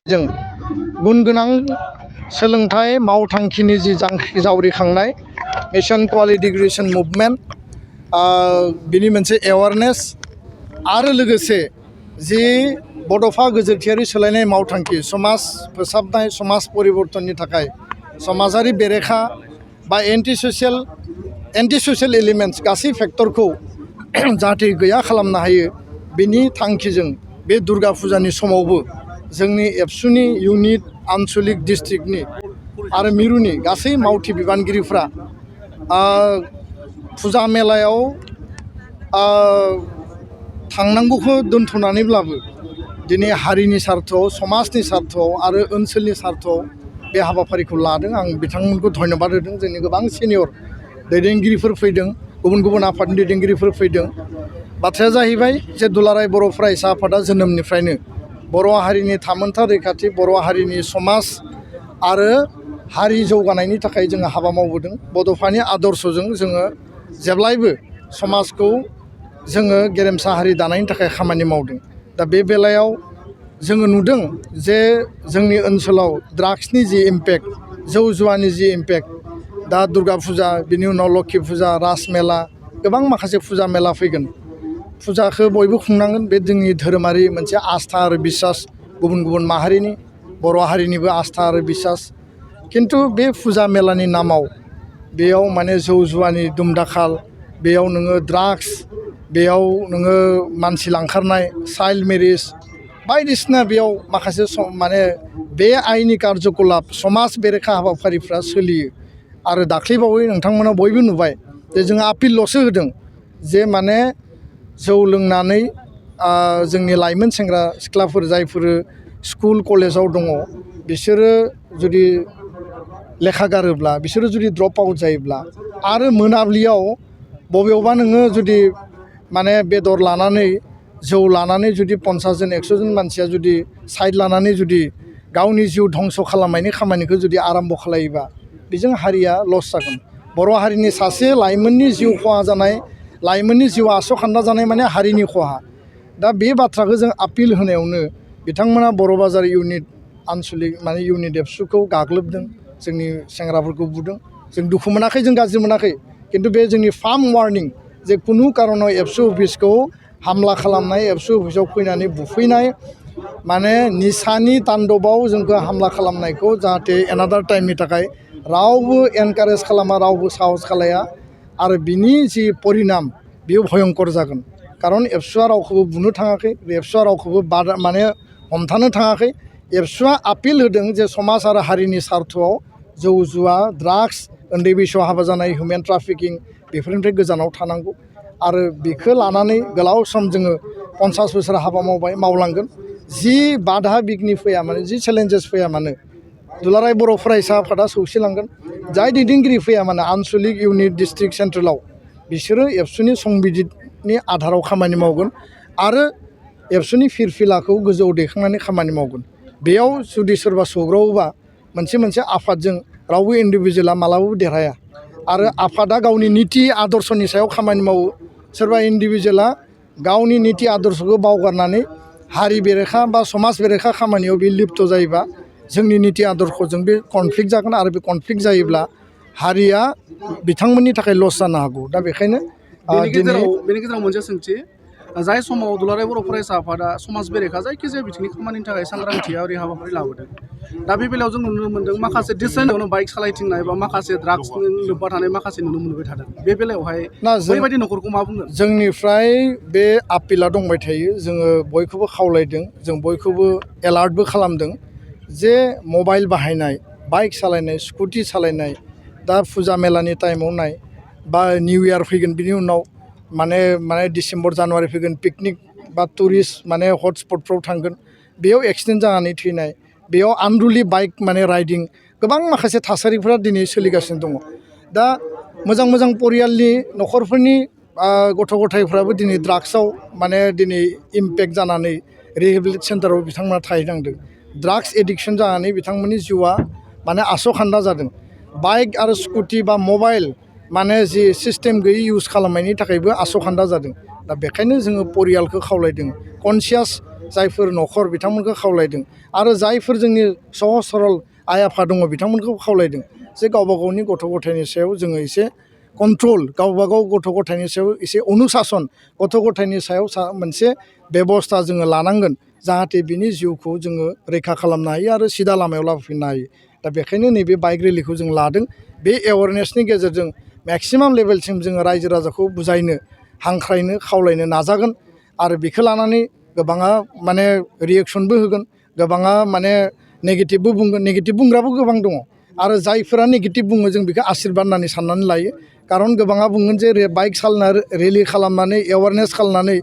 जों गुन गोनां सोलोंथाइ मावथांखिनि जि जावरिखांनाय मिशन क्वालिटी एडुकेशन मुभमेन्ट बिनि मोनसे एवारनेस आरो लोगोसे जि बड'फा गोजोरथियारि सोलायनाय मावथांखि समाज फोसाबनाय समाज परिबर्तननि थाखाय समाजारि बेरेखा बा एन्टि ससियेल एलिमेन्ट्स गासै फेक्टरखौ जाहाथे गैया खालामनो हायो बिनि थांखिजों बे दुर्गा फुजानि समावबो जोंनि एबसुनि इउनिट आनसलिक डिस्ट्रिक्टनि आरो मिरुनि गासै मावथि बिबानगिरिफ्रा फुजा मेलायाव थांनांगौखौ दोनथ'नानैब्लाबो दिनै हारिनि सार्थआव समाजनि सार्थआव आरो ओनसोलनि सार्थआव बे हाबाफारिखौ लादों। आं बिथांमोनखौ धन्यबाद होदों। जोंनि गोबां सिनियर दैदेनगिरिफोर फैदों, गुबुन गुबुन आफादनि दैदेनगिरिफोर फैदों। बाथ्राया जाहैबाय जे दुलाराय बर' फरायसा आफादा जोनोमनिफ्रायनो बर' हारिनि थामोनथा रैखाथि, बर' हारिनि समाज आरो हारि जौगानायनि थाखाय जोङो हाबा मावबोदों। बड'फानि आदर्शजों जोङो जेब्लायबो समाजखौ जोङो गेरेमसा हारि दानायनि थाखाय खामानि मावदों। दा बे बेलायाव जोङो नुदों जे जोंनि ओनसोलाव ड्राग्सनि जि इम्पेक्ट, जौ जुवानि जि इम्पेक्ट, दा दुर्गा फुजा, बिनि उनाव लोक्षि फुजा, राज मेला, गोबां माखासे फुजा मेला फैगोन। फुजाखौ बयबो खुंनांगोन, बे जोंनि धोरोमारि मोनसे आस्था आरो बिसास, गुबुन गुबुन माहारिनि बर' हारिनिबो आस्था आरो बिसास। खिन्थु बे फुजा मेलानि नामाव बेयाव माने जौ जुवानि दुमदाखाल, बेयाव नोङो ड्राग्स, बेयाव नोङो मानसि लांखारनाय, चाइल्ड मेरिज बायदिसिना बेयाव माखासे माने बे आयेननि कार्यकलाप समाज बेरेखा हाबाफारिफ्रा सोलियो। आरो दाख्लैबावै नोंथांमोना बयबो नुबाय जे जोङो आपिलल'सो होदों जे माने जौ लोंनानै जोंनि लाइमोन सेंग्रा सिख्लाफोर जायफोर स्कुल कलेजाव दङ बिसोरो जुदि लेखा गारोब्ला, बिसोरो जुदि ड्रप आउट जायोब्ला आरो मोनाब्लियाव बबेयावबा नोङो जुदि माने बेदर लानानै जौ लानानै जुदि 50 जन 100 जन मानसिया जुदि साइड लानानै जुदि गावनि जिउ धंस खालामनायनि खामानिखौ जुदि आराम्भ खालायोबा बेजों हारिया लस जागोन। बर' हारिनि सासे लाइमोननि जिउ खहा जानाय, लाइमोननि जिउआ आस'खान्दा जानाय माने हारिनि खहा। दा बे बाथ्राखौ जों आपिल होनायावनो बिथांमोना बर' बाजार इउनिट आनसलिक माने इउनिट एबसुखौ गाग्लोबदों, जोंनि सेंग्राफोरखौ बुदों। जों दुखु मोनाखै, जों गाज्रि मोनाखै, खिन्थु बे जोंनि फार्म वार्निं जे खुनु कारनाव एबसु अफिसखौ हामला खालामनाय, एबसु अफिसाव फैनानै बुफैनाय, माने निसानि तान्डबाव जोंखौ हामला खालामनायखौ जाहाथे एनादार टाइमनि थाखाय रावबो एनकारेज खालामा, रावबो साहस खालाया। आरो बिनि जि परिनाम बेयो भयंकर जागोन। खारन एबसुआ रावखौबो बुनो थाङाखै, एबसुआ रावखौबो माने हमथानो थाङाखै। एबसुआ आपिल होदों जे समाज आरो हारिनि सार्थआव जौ जुवा, ड्राग्स, उन्दै बैसोआव हाबा जानाय, हिउमेन ट्राफिकिं बेफोरनिफ्राय गोजानाव थानांगौ। आरो बेखौ लानानै गोलाव सम जोङो 50 बोसोर हाबा मावलांगोन। जि बाधा बिघ्नि फैया मानो, जि चेलेन्जेस फैया मानो, दुलाराय बर' फरायसा आफादा सौसिलांगोन। जाय दैदेनगिरि फैया मानो आनसलिक इउनिट डिस्ट्रिक्ट सेन्ट्रेलाव बिसोरो एबसुनि संबिजितनि आधाराव खामानि मावगोन आरो एबसुनि फिरफिलाखौ गोजौआव दैखांनानै खामानि मावगोन। बेयाव जुदि सोरबा सौग्रावोबा मोनसे आफादजों रावबो इन्डिभिजुवेला मालाबाबो देरहाया। आरो आफादा गावनि निति आदर्शनि सायाव खामानि मावो। सोरबा इन्डिभिजुवेला गावनि निति आदर्शखौ बावगारनानै हारि बेरेखा बा समाज बेरेखा खामानियाव बे लिप्त जायोबा जोंनि निति आदर्शजों बे कनफ्लिक्ट जागोन। आरो बे कनफ्लिक्ट जायोब्ला हारिया बिथांमोननि थाखाय लस जानो हागौ। दा बेखायनो बेनि गेजेराव मोनसे सोंथि, जाय समाव दुलाराय बर' फरायसा आफादा समाज बेरेखा जायखिजाया बिथिंनि खामानिनि थाखाय सांग्रांथियारि हाबाफारि लाबोदों, दा बे बेलायाव जों नुनो मोन्दों माखासे डिसेन्टआवनो बाइक सालायथिंनाय बा माखासे ड्राग्सजों लोब्बा थानाय माखासे नुनो मोनबाय थादों। बे बेलायावहाय बैबायदि न'खरखौ मा बुंगोन? जोंनिफ्राय बे आपिला दंबाय थायो। जोङो बयखौबो खावलायदों, जों बयखौबो एलार्टबो खालामदों जे मबाइल बाहायनाय, बाइक सालायनाय, स्कुटि सालायनाय, दा फुजा मेलानि टाइमाव नाय बा निउ इयार फैगोन, बिनि उनाव माने डिसेम्बर जानुवारि फैगोन, पिकनिक बा टुरिस्ट माने हटस्पटफ्राव थांगोन, बेयाव एक्सिडेन्ट जानानै थैनाय, बेयाव आनरुलि बाइक माने राइडिं, गोबां माखासे थासारिफ्रा दिनै सोलिगासिनो दङ। दा मोजां परियालनि न'खरफोरनि गथ' गथायफ्राबो दिनै ड्राग्सआव माने दिनै इम्पेक्ट जानानै रिहेबिलिट सेन्टाराव बिथांमोना थाहैनांदों। ड्राग्स एडिक्सन जानानै बिथांमोननि जिउआ माने आस'खान्दा जादों। बाइक आरो स्कुटि बा मबाइल माने जि सिस्टेम गैयै इउज खालामनायनि थाखायबो आस'खान्दा जादों। दा बेखायनो जोङो परियालखौ खावलायदों, कनसियास जायफोर न'खर बिथांमोनखौ खावलायदों आरो जायफोर जोंनि सहज सरल आइ आफा दङ बिथांमोनखौ खावलायदों जे गावबा गावनि गथ' गथायनि सायाव जोङो एसे कन्ट्रल गावबा गाव गथ' गथायनि सायाव एसे अनुशासन गथ' गथायनि सायाव मोनसे बेबस्था जोङो लानांगोन जाहाथे बिनि जिउखौ जोङो रैखा खालामनो हायो आरो सिदा लामायाव लाबोफिननो हायो दा बेखायनो नैबे बाइक रेलिखौ जों लादों बे एवारनेसनि गेजेरजों मेक्सिमाम लेभेलसिम जोङो रायजो राजाखौ बुजायनो हांख्रायनो खावलायनो नाजागोन आरो बेखौ लानानै गोबाङा माने रिएक्सनबो होगोन गोबाङा माने नेगेटिभबो बुंगोन नेगेटिभ बुंग्राबो गोबां दङ आरो जायफोरा नेगेटिभ बुङो जों बेखौ आशिर्बाद होननानै साननानै लायो खारन गोबाङा बुंगोन जे बाइक सालायना रेलि खालामनानै एवारनेस खालामनानै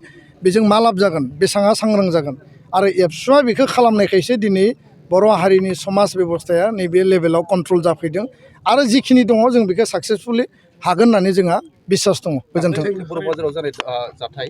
बेजों मा लाब जागोन बेसेबां सांग्रां जागोन आरो एबसुआ बेखौ खालामनायखायसो दिनै बर' हारिनि समाज बेबस्थाया नैबे लेभेलाव कन्ट्रल जाफैदों आरो जिखिनि दङ जों बेखौ साक्सेसफुलि हागोन होननानै जोंहा बिसास दङ गोजोन्थों। बर' बाजाराव जानाय जाथाय